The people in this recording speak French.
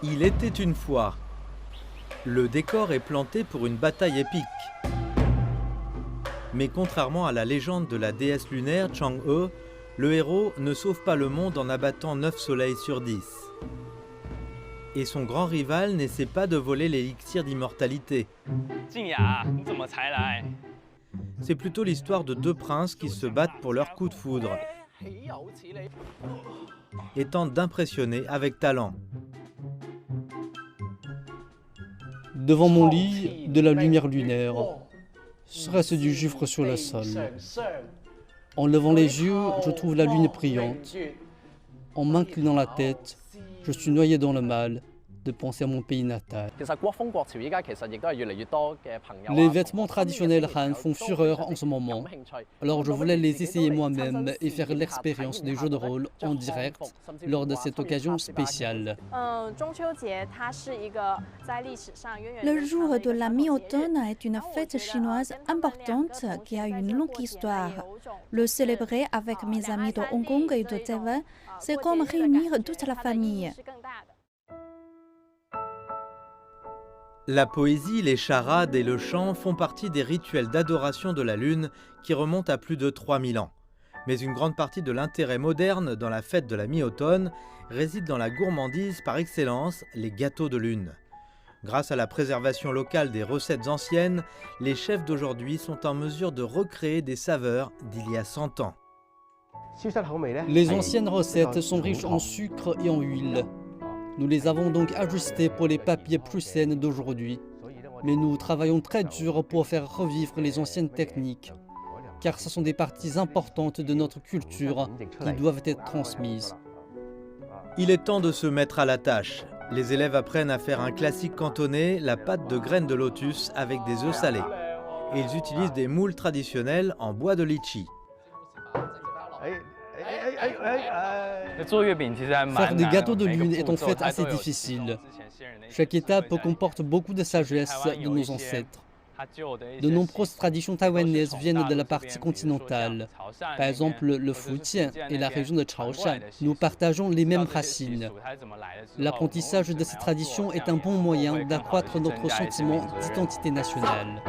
Il était une fois. Le décor est planté pour une bataille épique. Mais contrairement à la légende de la déesse lunaire Chang'e, le héros ne sauve pas le monde en abattant 9 soleils sur 10. Et son grand rival n'essaie pas de voler l'élixir d'immortalité. C'est plutôt l'histoire de deux princes qui se battent pour leur coup de foudre et tentent d'impressionner avec talent. Devant mon lit, de la lumière lunaire. Serait-ce du givre sur le sol? En levant les yeux, je trouve la lune brillante. En m'inclinant la tête, je suis noyé dans le mal de penser à mon pays natal. Les vêtements traditionnels Han font fureur en ce moment. Alors je voulais les essayer moi-même et faire l'expérience des jeux de rôle en direct lors de cette occasion spéciale. Le jour de la mi-automne est une fête chinoise importante qui a une longue histoire. Le célébrer avec mes amis de Hong Kong et de Taïwan, c'est comme réunir toute la famille. La poésie, les charades et le chant font partie des rituels d'adoration de la lune qui remontent à plus de 3000 ans. Mais une grande partie de l'intérêt moderne dans la fête de la mi-automne réside dans la gourmandise par excellence, les gâteaux de lune. Grâce à la préservation locale des recettes anciennes, les chefs d'aujourd'hui sont en mesure de recréer des saveurs d'il y a 100 ans. Les anciennes recettes sont riches en sucre et en huile. Nous les avons donc ajustées pour les papiers plus saines d'aujourd'hui. Mais nous travaillons très dur pour faire revivre les anciennes techniques, car ce sont des parties importantes de notre culture qui doivent être transmises. Il est temps de se mettre à la tâche. Les élèves apprennent à faire un classique cantonais, la pâte de graines de lotus avec des œufs salés. Et ils utilisent des moules traditionnels en bois de litchi. Faire des gâteaux de lune est en fait assez difficile. Chaque étape comporte beaucoup de sagesse de nos ancêtres. De nombreuses traditions taïwanaises viennent de la partie continentale. Par exemple, le Fujian et la région de Chaoshan. Nous partageons les mêmes racines. L'apprentissage de ces traditions est un bon moyen d'accroître notre sentiment d'identité nationale.